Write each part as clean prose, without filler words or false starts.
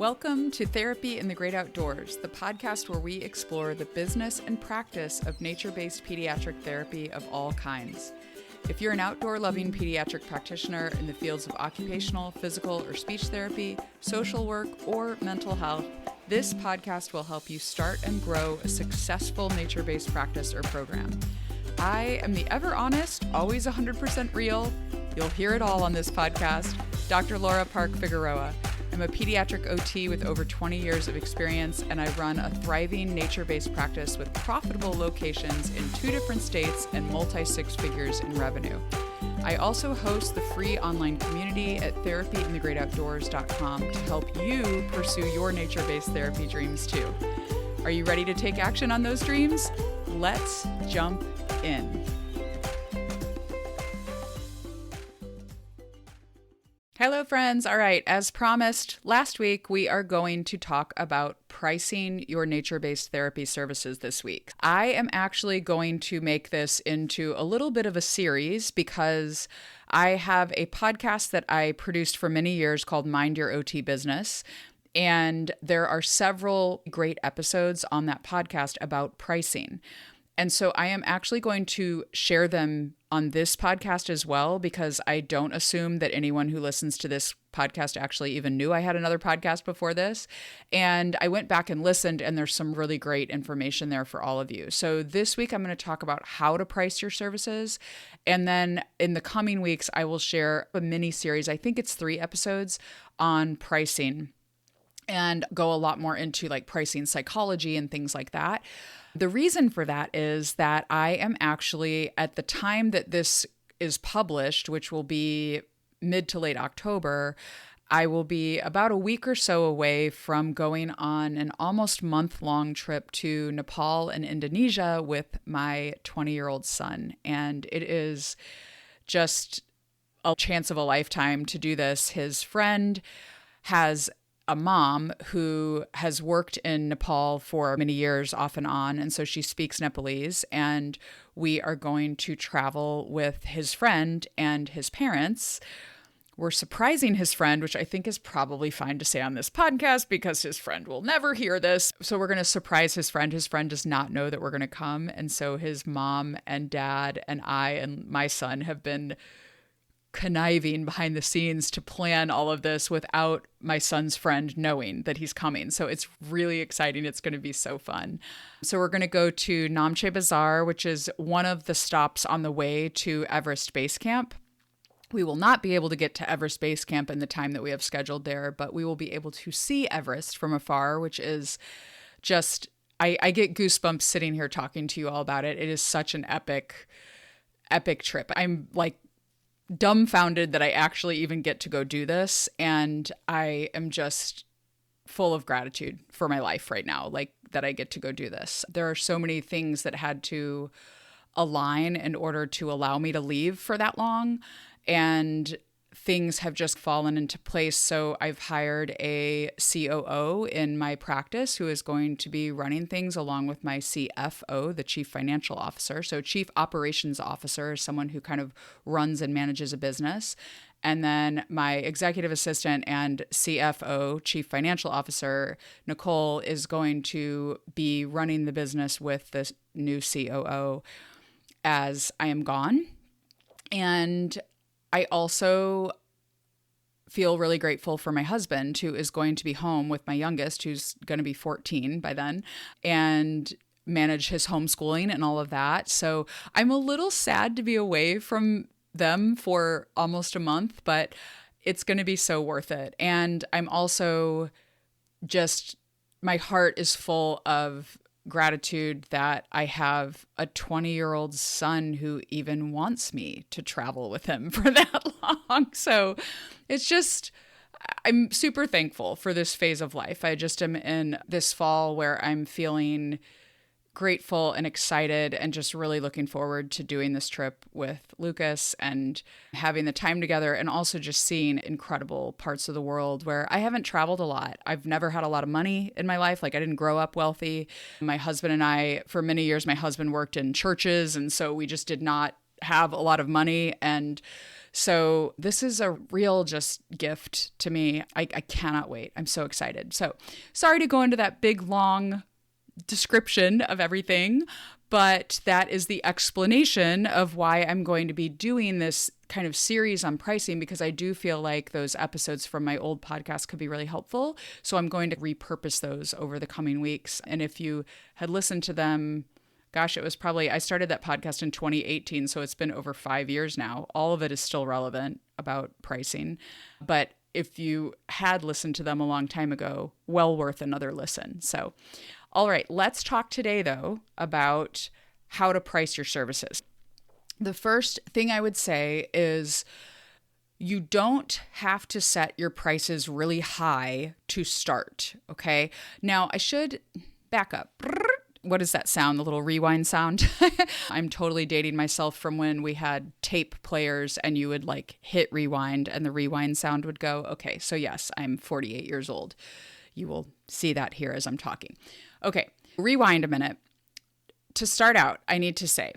Welcome to Therapy in the Great Outdoors, the podcast where we explore the business and practice of nature-based pediatric therapy of all kinds. If you're an outdoor-loving pediatric practitioner in the fields of occupational, physical, or speech therapy, social work, or mental health, this podcast will help you start and grow a successful nature-based practice or program. I am the ever honest, always 100% real, you'll hear it all on this podcast, Dr. Laura Park Figueroa. I'm a pediatric OT with over 20 years of experience, and I run a thriving nature-based practice with profitable locations in 2 different states and multi-six figures in revenue. I also host the free online community at therapyinthegreatoutdoors.com to help you pursue your nature-based therapy dreams too. Are you ready to take action on those dreams? Let's jump in. Hello, friends. All right, as promised last week, we are going to talk about pricing your nature-based therapy services this week. I am actually going to make this into a little bit of a series because I have a podcast that I produced for many years called Mind Your OT Business. And there are several great episodes on that podcast about pricing. And so I am actually going to share them on this podcast as well, because I don't assume that anyone who listens to this podcast actually even knew I had another podcast before this. And I went back and listened, and there's some really great information there for all of you. So this week, I'm going to talk about how to price your services. And then in the coming weeks, I will share a mini series. I think it's 3 episodes on pricing, and go a lot more into like pricing psychology and things like that. The reason for that is that I am actually, at the time that this is published, which will be mid to late October, I will be about a week or so away from going on an almost month-long trip to Nepal and Indonesia with my 20-year-old son. And it is just a chance of a lifetime to do this. His friend has a mom who has worked in Nepal for many years off and on, and so she speaks Nepalese, and we are going to travel with his friend and his parents. We're surprising his friend, which I think is probably fine to say on this podcast because his friend will never hear this. So we're going to surprise his friend. His friend does not know that we're going to come, and so his mom and dad and I and my son have been conniving behind the scenes to plan all of this without my son's friend knowing that he's coming. So it's really exciting. It's going to be so fun. So we're going to go to Namche Bazaar, which is one of the stops on the way to Everest Base Camp. We will not be able to get to Everest Base Camp in the time that we have scheduled there, but we will be able to see Everest from afar, which is just, I get goosebumps sitting here talking to you all about it. It is such an epic trip. I'm like dumbfounded that I actually even get to go do this. And I am just full of gratitude for my life right now, like that I get to go do this. There are so many things that had to align in order to allow me to leave for that long. And things have just fallen into place. So I've hired a COO in my practice who is going to be running things along with my CFO, the Chief Financial Officer. So Chief Operations Officer is someone who kind of runs and manages a business. And then my executive assistant and CFO, Chief Financial Officer, Nicole, is going to be running the business with the new COO as I am gone. And I also feel really grateful for my husband, who is going to be home with my youngest, who's going to be 14 by then, and manage his homeschooling and all of that. So I'm a little sad to be away from them for almost a month, but it's going to be so worth it. And I'm also just, my heart is full of gratitude that I have a 20-year-old son who even wants me to travel with him for that long. So it's just, I'm super thankful for this phase of life. I just am in this fall where I'm feeling grateful and excited and just really looking forward to doing this trip with Lucas and having the time together, and also just seeing incredible parts of the world where I haven't traveled a lot. I've never had a lot of money in my life. Like, I didn't grow up wealthy. My husband and I, for many years, my husband worked in churches, and so we just did not have a lot of money. And So this is a real just gift to me. I cannot wait. I'm so excited. So sorry to go into that big, long description of everything, but that is the explanation of why I'm going to be doing this kind of series on pricing, because I do feel like those episodes from my old podcast could be really helpful. So I'm going to repurpose those over the coming weeks. And if you had listened to them, gosh, it was probably, I started that podcast in 2018, so it's been over 5 years now. All of it is still relevant about pricing. But if you had listened to them a long time ago, well worth another listen. So, all right, let's talk today, though, about how to price your services. The first thing I would say is you don't have to set your prices really high to start, okay? Now, I should back up. What is that sound? The little rewind sound? I'm totally dating myself from when we had tape players and you would like hit rewind and the rewind sound would go. Okay, so yes, I'm 48 years old. You will see that here as I'm talking. Okay, rewind a minute. To start out, I need to say,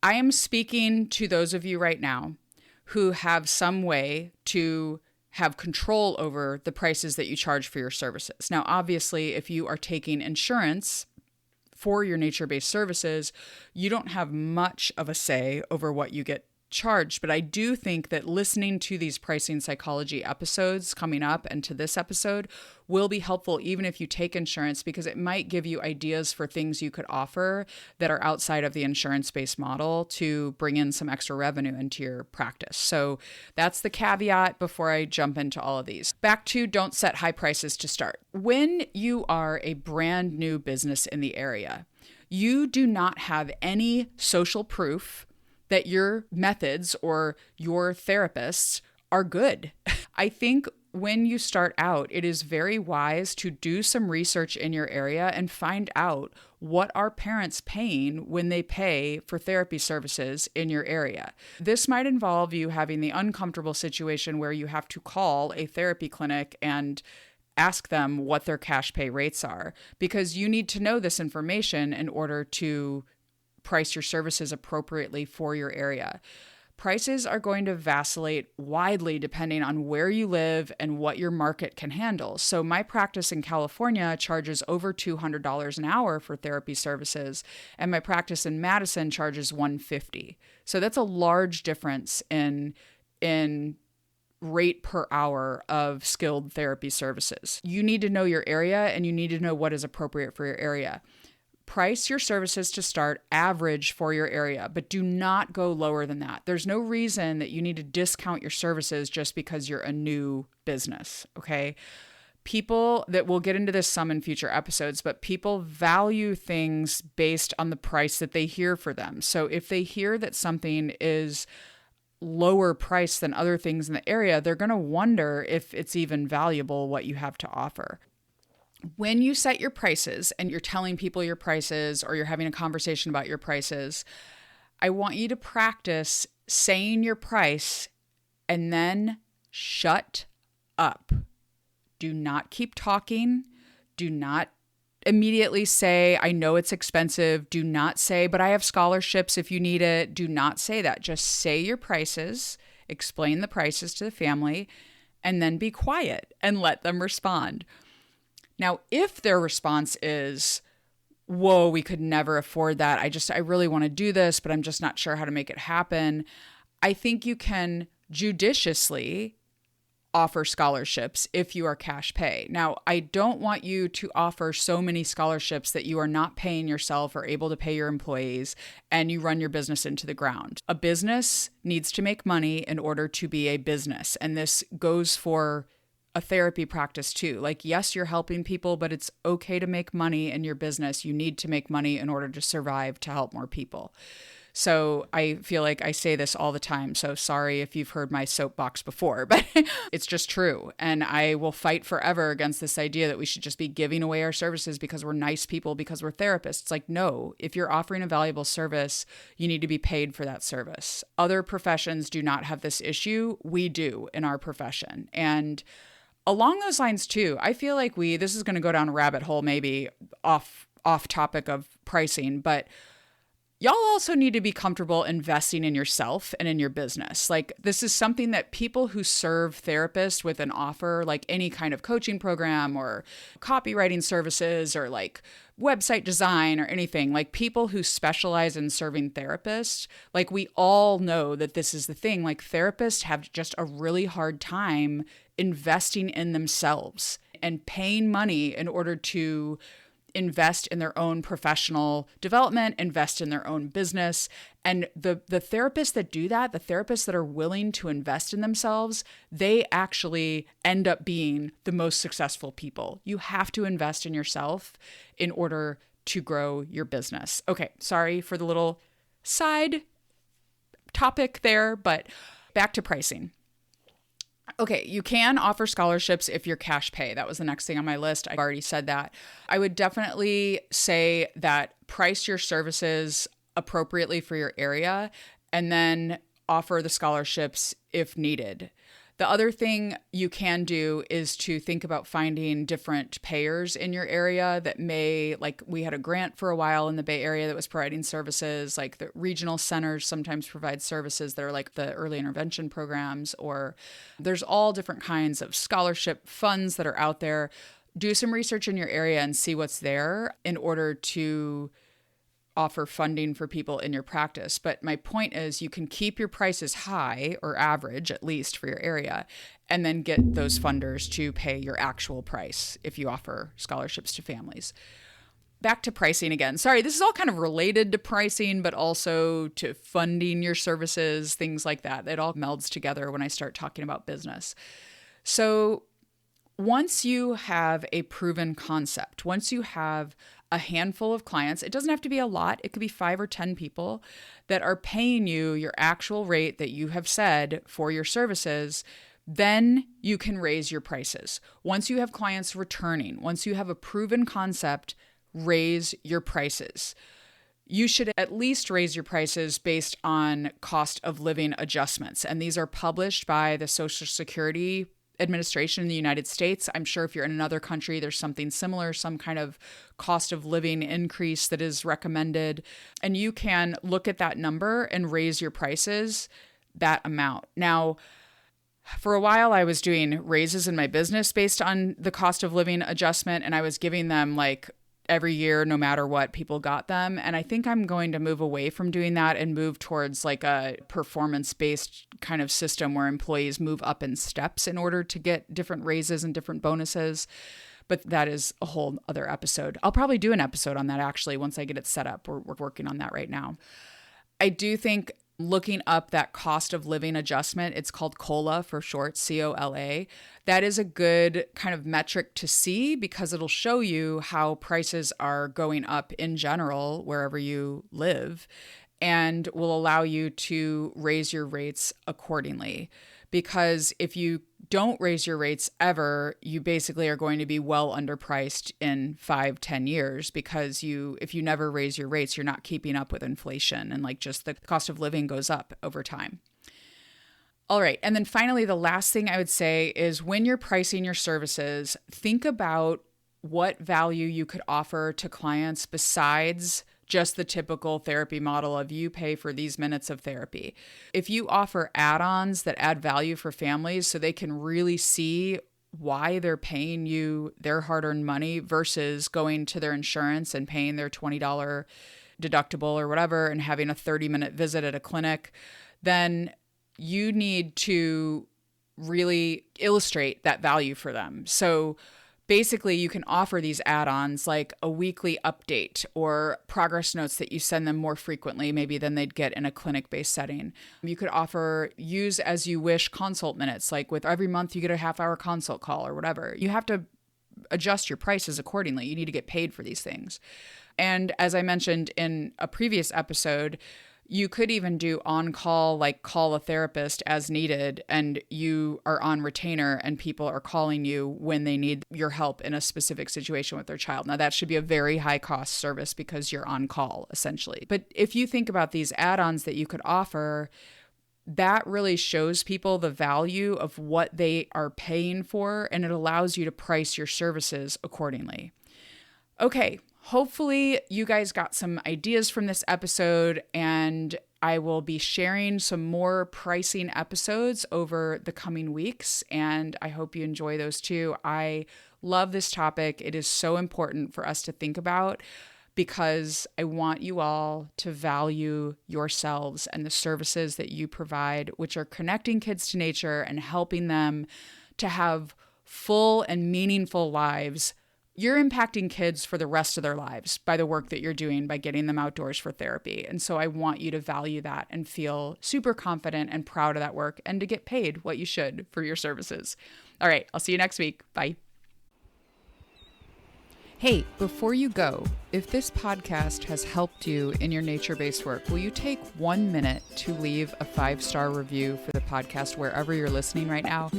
I am speaking to those of you right now who have some way to have control over the prices that you charge for your services. Now, obviously, if you are taking insurance for your nature-based services, you don't have much of a say over what you get charged. But I do think that listening to these pricing psychology episodes coming up and to this episode will be helpful even if you take insurance, because it might give you ideas for things you could offer that are outside of the insurance-based model to bring in some extra revenue into your practice. So that's the caveat before I jump into all of these. Back to don't set high prices to start. When you are a brand new business in the area, you do not have any social proof that your methods or your therapists are good. I think when you start out, it is very wise to do some research in your area and find out what are parents paying when they pay for therapy services in your area. This might involve you having the uncomfortable situation where you have to call a therapy clinic and ask them what their cash pay rates are, because you need to know this information in order to price your services appropriately for your area. Prices are going to vacillate widely depending on where you live and what your market can handle. So my practice in California charges over $200 an hour for therapy services, and my practice in Madison charges $150. So that's a large difference in rate per hour of skilled therapy services. You need to know your area and you need to know what is appropriate for your area. Price your services to start average for your area, but do not go lower than that. There's no reason that you need to discount your services just because you're a new business, okay? People that we'll get into this some in future episodes, but people value things based on the price that they hear for them. So if they hear that something is lower price than other things in the area, they're going to wonder if it's even valuable what you have to offer. When you set your prices and you're telling people your prices or you're having a conversation about your prices, I want you to practice saying your price and then shut up. Do not keep talking. Do not immediately say, I know it's expensive. Do not say, but I have scholarships if you need it. Do not say that. Just say your prices, explain the prices to the family, and then be quiet and let them respond. Now, if their response is, whoa, we could never afford that. I really want to do this, but I'm just not sure how to make it happen. I think you can judiciously offer scholarships if you are cash pay. Now, I don't want you to offer so many scholarships that you are not paying yourself or able to pay your employees and you run your business into the ground. A business needs to make money in order to be a business. And this goes for a therapy practice too. Like, yes, you're helping people, but it's okay to make money in your business. You need to make money in order to survive, to help more people. So I feel like I say this all the time. So sorry if you've heard my soapbox before, but it's just true. And I will fight forever against this idea that we should just be giving away our services because we're nice people, because we're therapists. It's like, no, if you're offering a valuable service, you need to be paid for that service. Other professions do not have this issue. We do in our profession. And along those lines too, I feel like this is going to go down a rabbit hole, maybe off topic of pricing, but Y'all also need to be comfortable investing in yourself and in your business. Like, this is something that people who serve therapists with an offer, like any kind of coaching program or copywriting services or like website design or anything, like people who specialize in serving therapists, like we all know that this is the thing. Like, therapists have just a really hard time investing in themselves and paying money in order to invest in their own professional development, invest in their own business. And the therapists that do that, the therapists that are willing to invest in themselves, they actually end up being the most successful people. You have to invest in yourself in order to grow your business. Okay, sorry for the little side topic there, but back to pricing. Okay, you can offer scholarships if you're cash pay. That was the next thing on my list. I already said that. I would definitely say that price your services appropriately for your area and then offer the scholarships if needed. The other thing you can do is to think about finding different payers in your area that may, like we had a grant for a while in the Bay Area that was providing services, like the regional centers sometimes provide services that are like the early intervention programs, or there's all different kinds of scholarship funds that are out there. Do some research in your area and see what's there in order to offer funding for people in your practice. But my point is you can keep your prices high or average, at least for your area, and then get those funders to pay your actual price if you offer scholarships to families. Back to pricing again. Sorry, this is all kind of related to pricing, but also to funding your services, things like that. It all melds together when I start talking about business. So once you have a proven concept, once you have a handful of clients, it doesn't have to be a lot, it could be 5 or 10 people that are paying you your actual rate that you have said for your services, then you can raise your prices. Once you have clients returning, once you have a proven concept, raise your prices. You should at least raise your prices based on cost of living adjustments. And these are published by the Social Security Administration in the United States. I'm sure if you're in another country, there's something similar, some kind of cost of living increase that is recommended. And you can look at that number and raise your prices that amount. Now, for a while, I was doing raises in my business based on the cost of living adjustment, and I was giving them like every year, no matter what, people got them. And I think I'm going to move away from doing that and move towards like a performance-based kind of system where employees move up in steps in order to get different raises and different bonuses. But that is a whole other episode. I'll probably do an episode on that actually once I get it set up. We're working on that right now. I do think looking up that cost of living adjustment, it's called COLA for short, COLA. That is a good kind of metric to see because it'll show you how prices are going up in general wherever you live and will allow you to raise your rates accordingly. Because if you don't raise your rates ever, you basically are going to be well underpriced in 5-10 years because if you never raise your rates, you're not keeping up with inflation and like just the cost of living goes up over time. All right. And then finally, the last thing I would say is when you're pricing your services, think about what value you could offer to clients besides just the typical therapy model of you pay for these minutes of therapy. If you offer add-ons that add value for families so they can really see why they're paying you their hard-earned money versus going to their insurance and paying their $20 deductible or whatever and having a 30-minute visit at a clinic, then you need to really illustrate that value for them. So basically, you can offer these add-ons like a weekly update or progress notes that you send them more frequently, maybe than they'd get in a clinic-based setting. You could offer use as you wish consult minutes, like with every month you get a half-hour consult call or whatever. You have to adjust your prices accordingly. You need to get paid for these things. And as I mentioned in a previous episode, you could even do on-call, like call a therapist as needed, and you are on retainer and people are calling you when they need your help in a specific situation with their child. Now, that should be a very high-cost service because you're on call, essentially. But if you think about these add-ons that you could offer, that really shows people the value of what they are paying for, and it allows you to price your services accordingly. Okay. Hopefully you guys got some ideas from this episode, and I will be sharing some more pricing episodes over the coming weeks, and I hope you enjoy those too. I love this topic. It is so important for us to think about because I want you all to value yourselves and the services that you provide, which are connecting kids to nature and helping them to have full and meaningful lives. You're impacting kids for the rest of their lives by the work that you're doing, by getting them outdoors for therapy. And so I want you to value that and feel super confident and proud of that work and to get paid what you should for your services. All right, I'll see you next week. Bye. Hey, before you go, if this podcast has helped you in your nature-based work, will you take 1 minute to leave a 5-star review for the podcast wherever you're listening right now?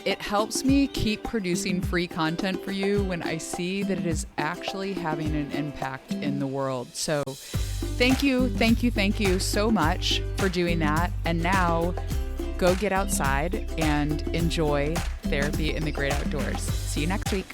It helps me keep producing free content for you when I see that it is actually having an impact in the world. So thank you so much for doing that. And now go get outside and enjoy therapy in the great outdoors. See you next week.